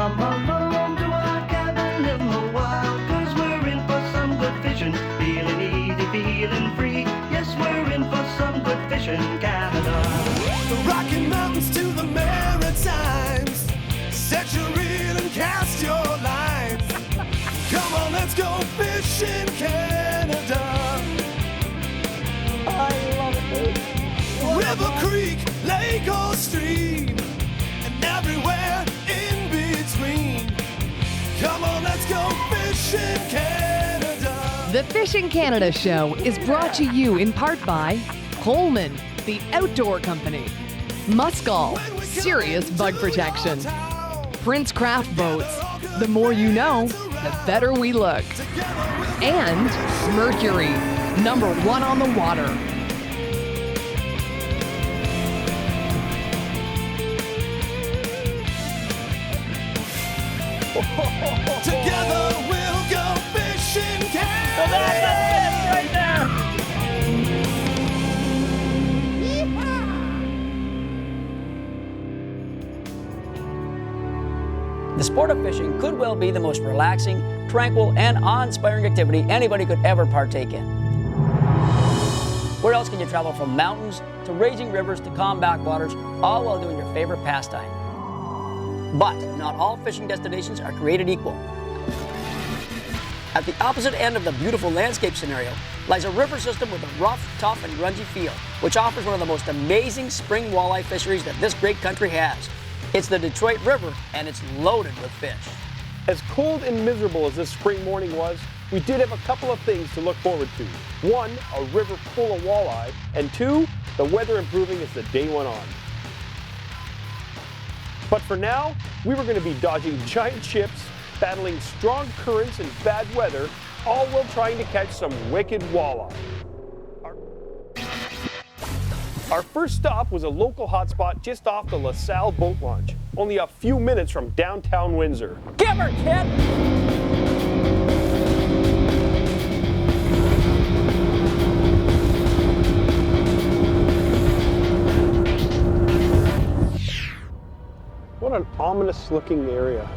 Come along to our cabin in the wild, 'cause we're in for some good fishing. Feeling easy, feeling free. Yes, we're in for some good fishing, Canada. The Rocky Mountains to the Maritimes. Set your reel and cast your lines. Come on, let's go fishing, Canada. I love it, dude. River, creek, lake or stream, and everywhere in between. Come on, let's go fishing, Canada. The Fishing Canada Show is brought to you in part by Coleman, the outdoor company, Muskol, serious bug protection, Prince Craft Boats, the more you know, the better we look, and Mercury, #1 on the water. Together we'll go fishing, Canada. So that's the fish right there. The sport of fishing could well be the most relaxing, tranquil, and awe-inspiring activity anybody could ever partake in. Where else can you travel from mountains to raging rivers to calm backwaters, all while doing your favorite pastime? But not all fishing destinations are created equal. At the opposite end of the beautiful landscape scenario lies a river system with a rough, tough, and grungy feel, which offers one of the most amazing spring walleye fisheries that this great country has. It's the Detroit River, and it's loaded with fish. As cold and miserable as this spring morning was, we did have a couple of things to look forward to. One, a river full of walleye, and two, the weather improving as the day went on. But for now, we were going to be dodging giant ships, battling strong currents and bad weather, all while trying to catch some wicked walleye. Our first stop was a local hotspot just off the LaSalle boat launch, only a few minutes from downtown Windsor. Give her, kid! What an ominous looking area.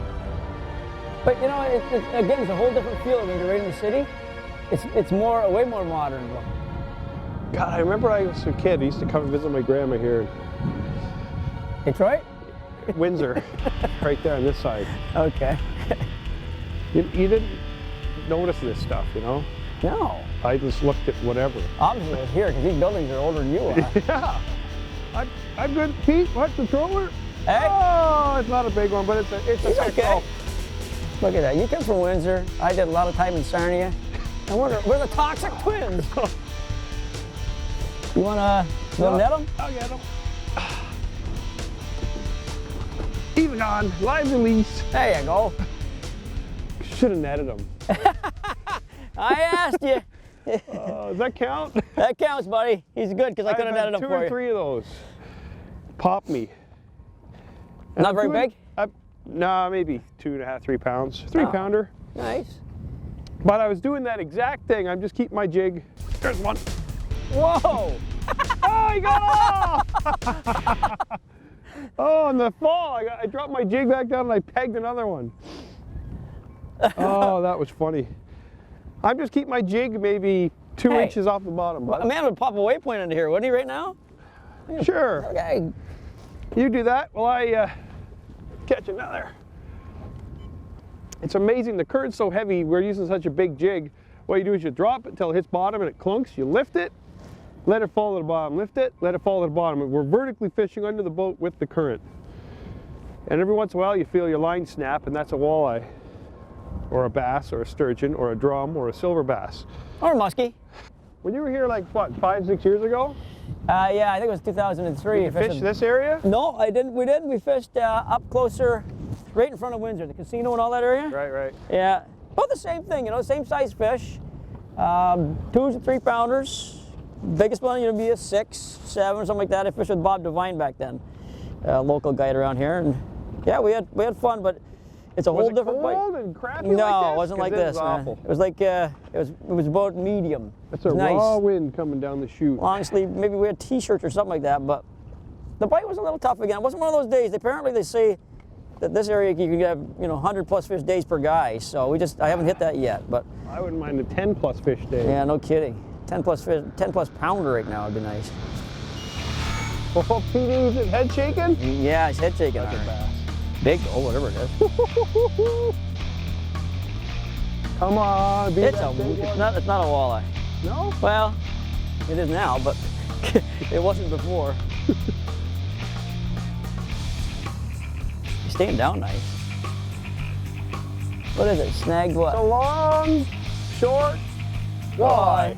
But you know, again, it's a whole different feel when you're right in the city. It's more, way more modern look. God, I remember I was a kid, I used to come visit my grandma here in Detroit? Windsor, right there on this side. Okay. You didn't notice this stuff, you know? No. I just looked at whatever. Obviously it's here, because these buildings are older than you are. Yeah. I'm good. Pete, what's the troller? Hey. Oh, it's not a big one, but it's It's a okay. oh. Look at that. You come from Windsor. I did a lot of time in Sarnia. And we're the toxic twins. You wanna net them? I'll get them. He's gone. Live release. There you go. Should have netted him. I asked you. Does that count? That counts, buddy. He's good because I could have netted him two for or you. three of those. Pop me. And Not I'm very doing- big? Nah, maybe 2.5, 3 pounds. 3-pounder. Nice. But I was doing that exact thing. I'm just keeping my jig. There's one. Whoa! Oh, he got off! Oh, in the fall, I dropped my jig back down and I pegged another one. Oh, that was funny. I'm just keeping my jig maybe 2 inches off the bottom. A man would pop a waypoint into here, wouldn't he, right now? Sure. Okay. You do that while I catch another. It's amazing, the current's so heavy, we're using such a big jig. What you do is you drop it till it hits bottom and it clunks, you lift it, let it fall to the bottom, lift it, let it fall to the bottom. We're vertically fishing under the boat with the current. And every once in a while you feel your line snap, and that's a walleye, or a bass, or a sturgeon, or a drum, or a silver bass. Or muskie. When you were here like, what, 5, 6 years ago? Yeah, I think it was 2003. Did you fish this area? No, I didn't. We didn't. We fished up closer, right in front of Windsor, the casino and all that area. Right, right. Yeah, both the same thing, you know, same size fish. 2 to 3 pounders. Biggest one, you know, be a 6, 7, something like that. I fished with Bob Devine back then, a local guide around here, and yeah, we had fun, but it's a whole different bite. Was it cold and crappy No, like this? it wasn't like this, man. Awful. It was like it was about medium. That's a nice. raw wind coming down the chute. Long sleeve, maybe we had t-shirts or something like that, but the bite was a little tough again. It wasn't one of those days. Apparently they say this area you can have 100+ fish days per guy. So I haven't hit that yet. But I wouldn't mind a 10+ fish day. yeah, no kidding. 10+ fish, 10+ pounder right now would be nice. Oh, PD's his head shaking? Yeah, his head shaking. That's a bass. Big, whatever it is. Come on, It's not a walleye. No? Well, it is now, but it wasn't before. He's staying down nice. What is it? Snagged what? It's a long, short walleye.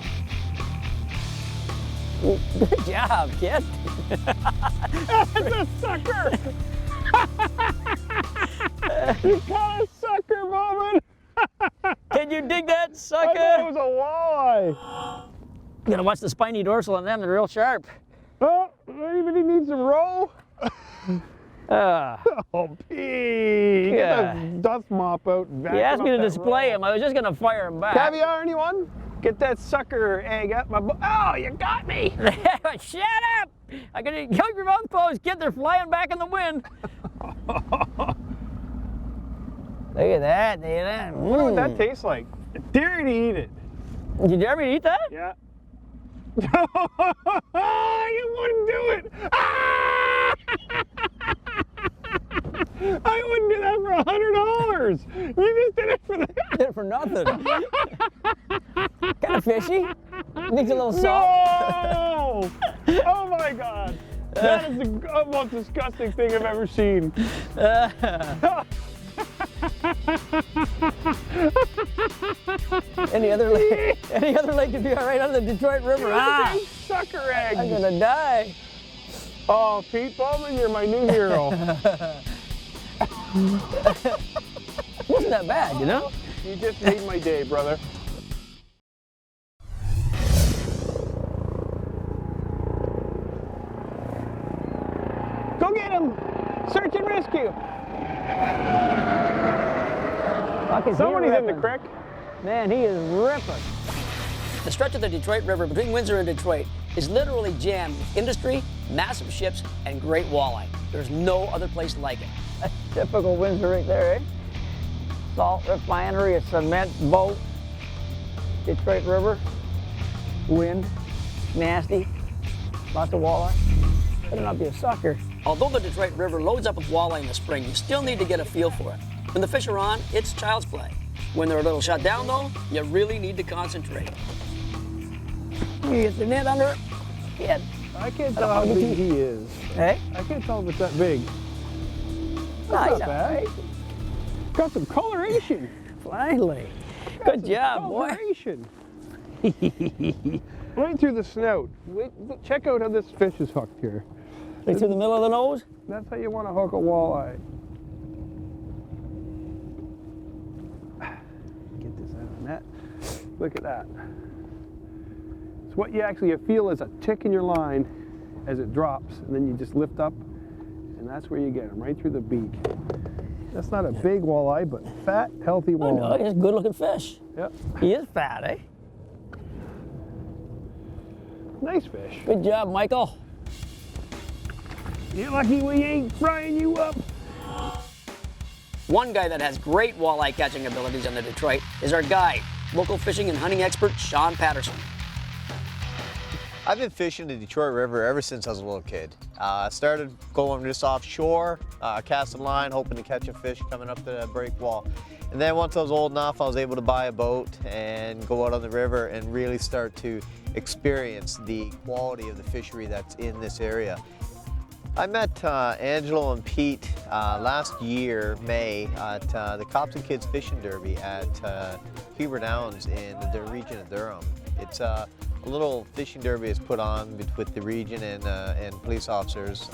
Good job, kid. That's a sucker! You got a sucker, Bowman! Can you dig that I sucker? thought it was a walleye. You gotta watch the spiny dorsal on them, they're real sharp. Oh, anybody need some roe? Oh, Pete! Get Yeah. the dust mop out and vacuum You asked me up to that display roe. him, I was just gonna fire him back. Caviar, anyone? Get that sucker egg up my butt. Oh, you got me! Shut up! I gotta keep your mouth closed, kid, they're flying back in the wind. Look at that, look at that. I wonder what that tastes like. I dare you to eat it. Did you ever eat that? Yeah. You wouldn't do it! Ah! I wouldn't do that for $100. You just did it for that. Did it for nothing. Kind of fishy. Needs a little salt. No! Oh my God! That is the most disgusting thing I've ever seen. Any other lake would be all right under the Detroit River. Ah, Sucker eggs! I'm gonna die. Oh, Pete Bowman, you're my new hero. Wasn't that bad, you know? You just made my day, brother. Go get him! Search and rescue! Somebody's in the creek. Man, he is ripping. The stretch of the Detroit River between Windsor and Detroit is literally jammed with industry, massive ships, and great walleye. There's no other place like it. That's typical Windsor right there, eh? Salt refinery, a cement boat, Detroit River, wind, nasty, lots of walleye. Better not be a sucker. Although the Detroit River loads up with walleye in the spring, you still need to get a feel for it. When the fish are on, it's child's play. When they're a little shut down though, you really need to concentrate. You get the net under it. Yeah. I can't tell how big he is. Hey? I can't tell if it's that big. Nice, Not bad. Got some coloration. Finally. Good job, boy. Coloration. Right through the snout. Wait, check out how this fish is hooked here. Right through the middle of the nose? That's how you want to hook a walleye. Get this out of the net. Look at that. It's what you feel is a tick in your line as it drops, and then you just lift up, and that's where you get them, right through the beak. That's not a big walleye, but fat, healthy Oh, no, walleye. he's a good-looking fish. Yep. He is fat, eh? Nice fish. Good job, Michael. You're lucky we ain't frying you up. One guy that has great walleye catching abilities on the Detroit is our guide, local fishing and hunting expert Sean Patterson. I've been fishing the Detroit River ever since I was a little kid. I started going just offshore, casting line, hoping to catch a fish coming up to that break wall. And then once I was old enough, I was able to buy a boat and go out on the river and really start to experience the quality of the fishery that's in this area. I met Angelo and Pete last year, May, at the Cops and Kids Fishing Derby at Heber Downs in the region of Durham. It's a little fishing derby is put on with the region and police officers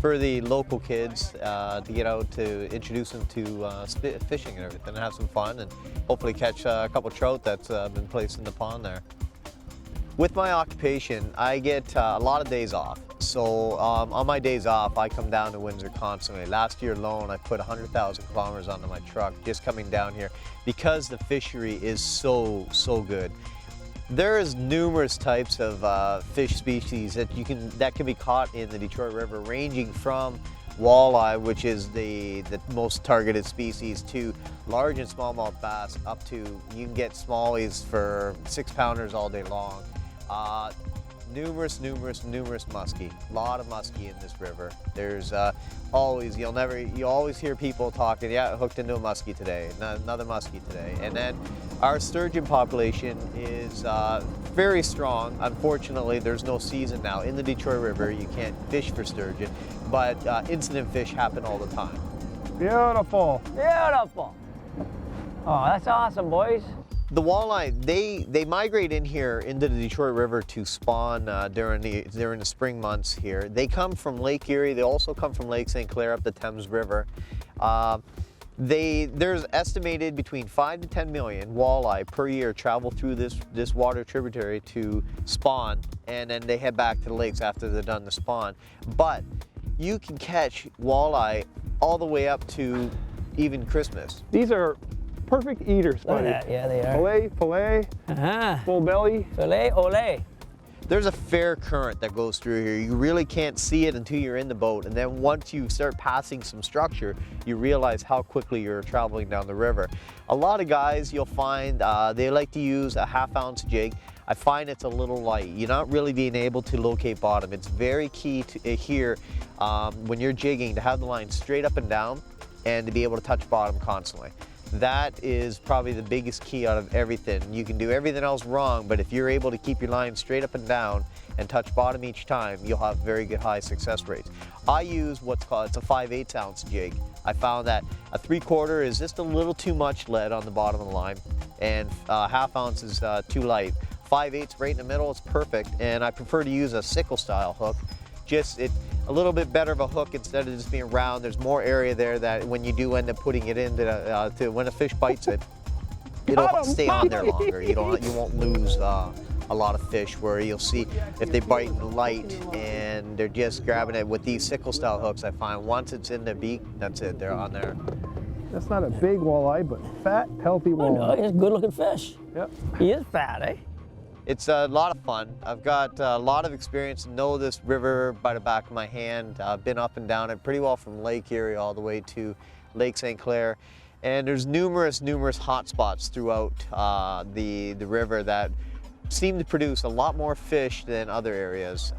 for the local kids to get out to introduce them to fishing and everything and have some fun and hopefully catch a couple trout that's been placed in the pond there. With my occupation, I get a lot of days off. So on my days off, I come down to Windsor constantly. Last year alone, I put 100,000 kilometers onto my truck just coming down here because the fishery is so good. There's numerous types of fish species that can be caught in the Detroit River, ranging from walleye, which is the most targeted species, to large and smallmouth bass, up to, you can get smallies for 6-pounders all day long. Numerous muskie. A lot of muskie in this river. There's always, you always hear people talking, yeah, hooked into a muskie today, another muskie today. And then our sturgeon population is very strong. Unfortunately, there's no season now. In the Detroit River, you can't fish for sturgeon, but incident fish happen all the time. Beautiful. Beautiful. Oh, that's awesome, boys. The walleye, they migrate in here into the Detroit River to spawn during the spring months here. They come from Lake Erie. They also come from Lake St. Clair up the Thames River. There's estimated between 5 to 10 million walleye per year travel through this water tributary to spawn, and then they head back to the lakes after they're done to spawn. But you can catch walleye all the way up to even Christmas. These are perfect eaters, Look buddy. at that. Yeah, they are. Filet, full belly. Filet ole. There's a fair current that goes through here. You really can't see it until you're in the boat, and then once you start passing some structure, you realize how quickly you're traveling down the river. A lot of guys, you'll find, they like to use a 1/2 ounce jig. I find it's a little light. You're not really being able to locate bottom. It's very key to here when you're jigging to have the line straight up and down and to be able to touch bottom constantly. That is probably the biggest key out of everything. You can do everything else wrong, but if you're able to keep your line straight up and down and touch bottom each time, you'll have very good high success rates. I use what's called, it's a 5/8 ounce jig. I found that a 3/4 is just a little too much lead on the bottom of the line, and 1/2 ounce is too light. 5/8 right in the middle is perfect, and I prefer to use a sickle style hook. Just a little bit better of a hook instead of just being round. There's more area there that when you do end up putting it into when a fish bites it, it'll stay on there longer. You won't lose a lot of fish, where you'll see if they bite light and they're just grabbing it with these sickle style hooks. I find once it's in the beak, that's it, they're on there. That's not a big walleye, but fat, healthy I know, walleye. he's a good looking fish. Yep. He is fat, eh? It's a lot of fun. I've got a lot of experience, know this river by the back of my hand. I've been up and down it pretty well from Lake Erie all the way to Lake St. Clair. And there's numerous hot spots throughout the river that seem to produce a lot more fish than other areas,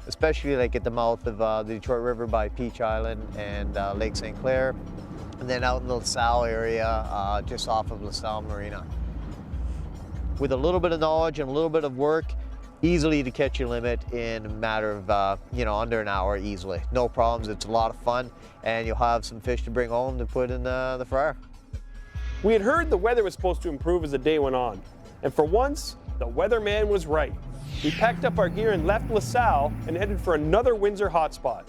especially like at the mouth of the Detroit River by Peach Island and Lake St. Clair, and then out in the LaSalle area just off of LaSalle Marina. With a little bit of knowledge and a little bit of work, easily to catch your limit in a matter of under an hour easily. No problems, it's a lot of fun, and you'll have some fish to bring home to put in the fryer. We had heard the weather was supposed to improve as the day went on, and for once, the weatherman was right. We packed up our gear and left LaSalle and headed for another Windsor hotspot,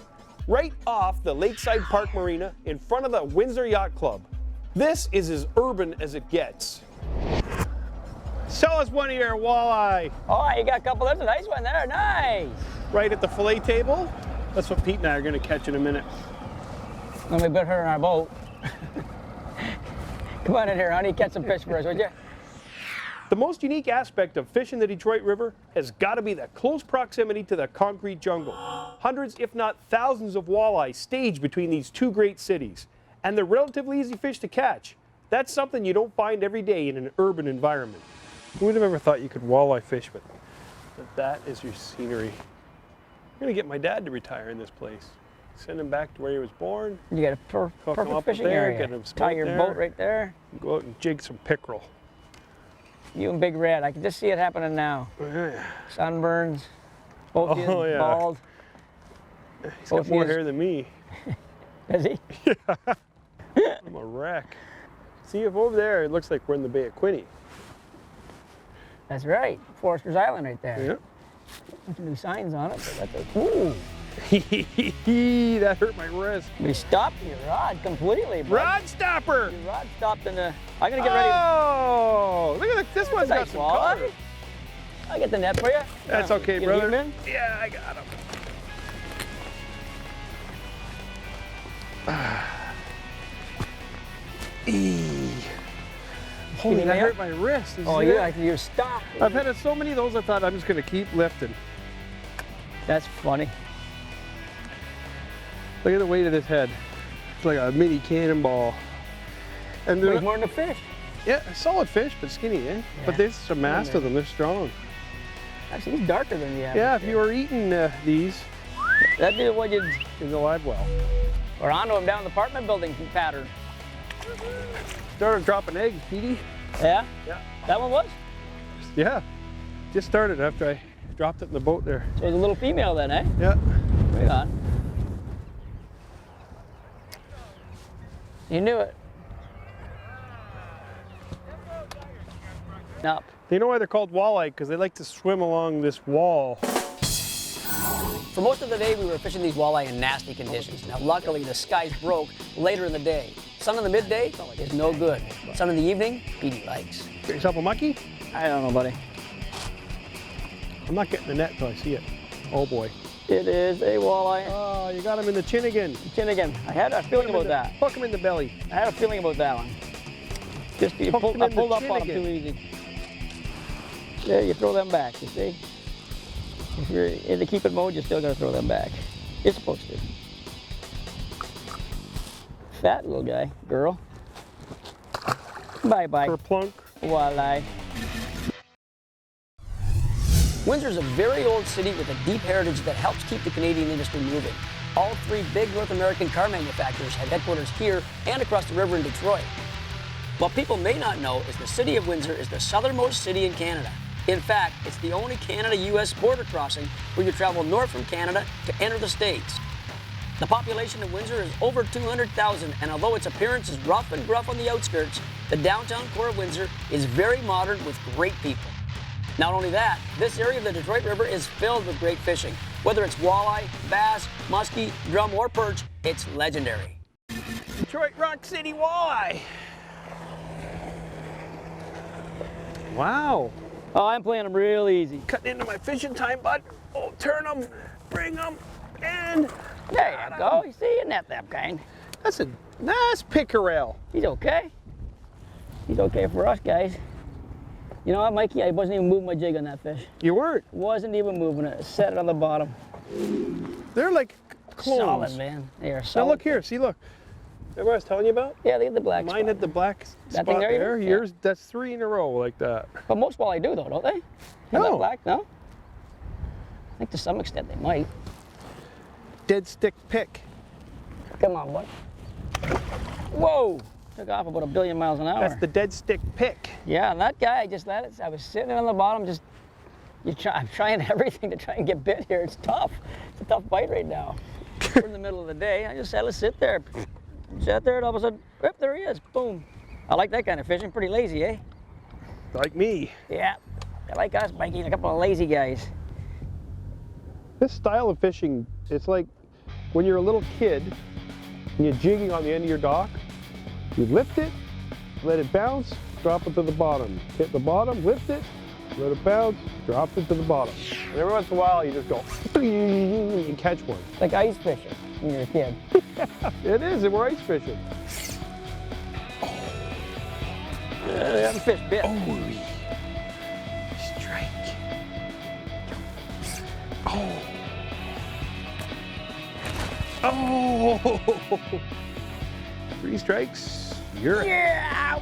right off the Lakeside Park Marina in front of the Windsor Yacht Club. This is as urban as it gets. Sell us one of your walleye. Oh, you got a couple. There's a nice one there. Nice. Right at the fillet table. That's what Pete and I are going to catch in a minute. Then we put her in our boat. Come on in here, honey. Catch some fish for us, would you? The most unique aspect of fishing the Detroit River has got to be the close proximity to the concrete jungle. Hundreds, if not thousands, of walleye stage between these two great cities, and they're relatively easy fish to catch. That's something you don't find every day in an urban environment. Who would have ever thought you could walleye fish, but that is your scenery. I'm going to get my dad to retire in this place. Send him back to where he was born. You got a Hook him perfect up fishing there, area. get him Tie smoked your there. boat right there. Go out and jig some pickerel. You and Big Red. I can just see it happening now. Yeah. Sunburns. Both of you Oh, yeah. bald. He's got more hair than me. Is he? I'm a wreck. See, if over there, it looks like we're in the Bay of Quinte. That's right. Forester's Island right there. Yep. Bunch of new signs on it, but that's a, ooh. That hurt my wrist. We stopped your rod completely, bro. Rod stopper! Your rod stopped in the. I'm gonna get ready. Oh, look at this one's got Nice some walleye. color. I'll get the net for you. That's okay, Get brother. him in? Yeah, I got him. Holy, Skinny that man. hurt my wrist. Oh, you're stopped. I've had so many of those, I thought I'm just going to keep lifting. That's funny. Look at the weight of this head. It's like a mini cannonball. And Weighs more than a fish. yeah, solid fish, but skinny, eh? But there's some mass to them. They're strong. Actually, he's darker than the average. Yeah, if you were eating these, that'd be what you'd. you'd go live well. We're onto him down the apartment building pattern. Started dropping eggs, Petey. Yeah? Yeah. That one was? Yeah, just started after I dropped it in the boat there. So it was a little female then, eh? Yeah. Right on. You knew it. Up. You know why they're called walleye? Because they like to swim along this wall. For most of the day, we were fishing these walleye in nasty conditions. Now, luckily, the skies broke later in the day. Sun in the midday is no good. Sun in the evening, Petey likes. Get yourself a mucky? I don't know, buddy. I'm not getting the net till I see it. Oh boy. It is a walleye. Oh, you got him in the chin again. Chin again. I had a feeling about that. Hook him in the belly. I had a feeling about that one. Just you Hooked pulled, him I in the pulled up chin on him again. too easy. There, you throw them back, you see? If you're in the keep it mode, you're still gonna throw them back. You're supposed to. Fat little guy, girl. Bye-bye, Kerplunk. walleye. Windsor is a very old city with a deep heritage that helps keep the Canadian industry moving. All three big North American car manufacturers have headquarters here and across the river in Detroit. What people may not know is the city of Windsor is the southernmost city in Canada. In fact, it's the only Canada-US border crossing where you travel north from Canada to enter the States. The population of Windsor is over 200,000, and although its appearance is rough and gruff on the outskirts, the downtown core of Windsor is very modern with great people. Not only that, this area of the Detroit River is filled with great fishing. Whether it's walleye, bass, muskie, drum, or perch, it's legendary. Detroit Rock City walleye. Wow. Oh, I'm playing them real easy. Cutting into my fishing time, bud. Oh, turn them, bring them, and There you go. You see, isn't that that kind? that's a nice pickerel. He's okay. He's okay for us, guys. You know what, Mikey? I wasn't even moving my jig on that fish. You weren't. Wasn't even moving it. Set it on the bottom. They're like clones. Solid, man. They are Now solid. look here, see, look. Remember what I was telling you about? Yeah, look at the black Mine spot. had the black That spot thing there, you there. mean? Yeah. Yours, that's 3 in a row like that. But most walleye do, though, don't they? Have that No. black? No? I think to some extent they might. Dead stick pick. Come on, bud. Whoa! Took off about 1 billion miles an hour. That's the dead stick pick. Yeah, and that guy, I just let it. I was sitting on the bottom, just. I'm trying everything to try and get bit here. It's tough. It's a tough bite right now. We're in the middle of the day. I just had to sit there. Sat there, and all of a sudden, whoop, there he is. Boom. I like that kind of fishing. Pretty lazy, eh? Like me. Yeah. I like us, Mikey, a couple of lazy guys. This style of fishing, it's like when you're a little kid and you're jigging on the end of your dock, you lift it, let it bounce, drop it to the bottom. Hit the bottom, lift it, let it bounce, drop it to the bottom. And every once in a while you just go and catch one. Like ice fishing when you're a kid. It is, and we're ice fishing. That fish bit. Strike. Oh. Oh. 3 strikes. You're Yeah!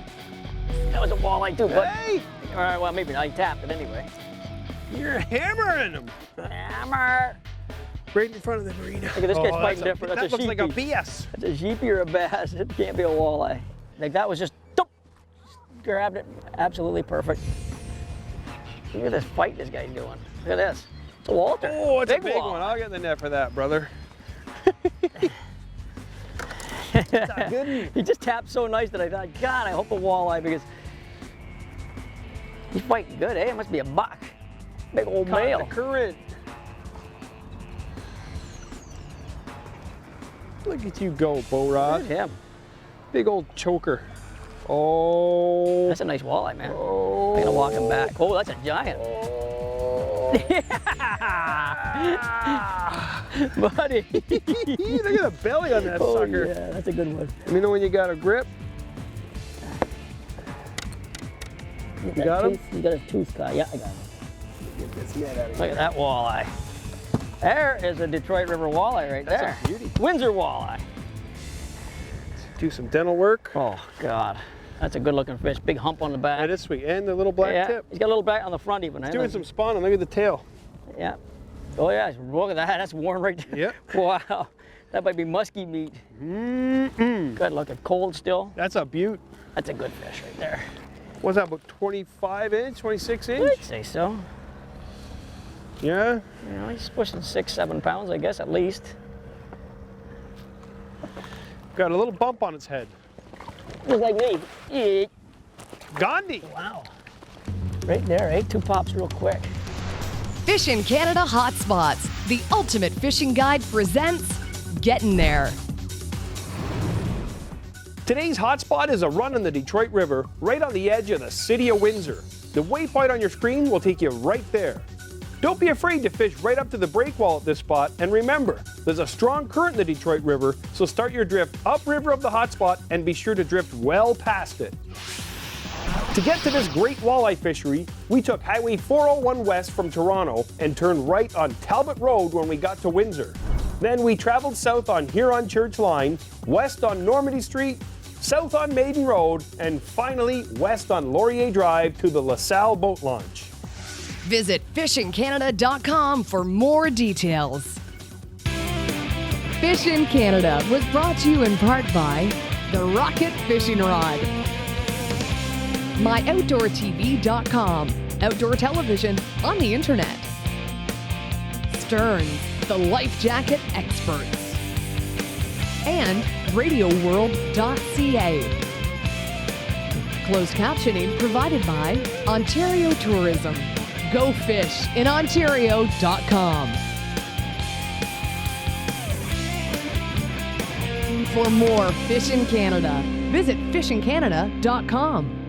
That was a walleye too, but. Hey, All right, well, maybe not. He tapped it anyway. you're hammering them. Hammer! Right in front of the marina. Look at this guy's fighting that's different. That That's a looks like a sheepy. BS. That's a sheepy or a bass. It can't be a walleye. Like that was just, doop, grabbed it. Absolutely perfect. Look at this fight this guy's doing. Look at this. It's a Walter. Oh, it's a big walleye. one. I'll get in the net for that, brother. He just tapped so nice that I thought, God, I hope a walleye because he's fighting good, eh? It must be a buck. Big old Caught male. the current. Look at you go, Bo Look Rod. at him. Big old choker. Oh. That's a nice walleye, man. Oh. I'm gonna walk him back. Oh, that's a giant. Buddy. Look at the belly on that Oh, sucker. yeah, that's a good one. Let me know when you got a grip. You got him? You got a tooth guy. Yeah, I got him. Get this net out of Look at that walleye. There is a Detroit River walleye right That's there. a beauty. Windsor walleye. Do some dental work. Oh, God. That's a good looking fish. Big hump on the back. That is sweet. And the little black yeah, tip. he's got a little back on the front even. He's doing some spawning. Look at the tail. Yeah. Oh, yeah. Look at that. That's warm right there. Yep. Wow. That might be musky meat. Good looking. Cold still. That's a beaut. That's a good fish right there. What's that, about 25 inch, 26 inch? I'd say so. Yeah. You know, he's pushing 6-7 pounds, I guess, at least. Got a little bump on its head. Just like me. Yeah. Gandhi. Wow. Right there, eh? 2 pops real quick. Fishin' Canada Hotspots, the ultimate fishing guide presents Getting There. Today's hotspot is a run in the Detroit River, right on the edge of the city of Windsor. The waypoint on your screen will take you right there. Don't be afraid to fish right up to the breakwall at this spot, and remember, there's a strong current in the Detroit River, so start your drift upriver of the hotspot and be sure to drift well past it. To get to this great walleye fishery, we took Highway 401 west from Toronto and turned right on Talbot Road when we got to Windsor. Then we traveled south on Huron Church Line, west on Normandy Street, south on Maiden Road, and finally west on Laurier Drive to the LaSalle Boat Launch. Visit fishingcanada.com for more details. Fishin' Canada was brought to you in part by the Rocket Fishing Rod, MyOutdoorTV.com, outdoor television on the internet, Stearns, the life jacket experts, and RadioWorld.ca. Closed captioning provided by Ontario Tourism. Go fish in Ontario.com. For more Fishin' Canada, visit fishingcanada.com.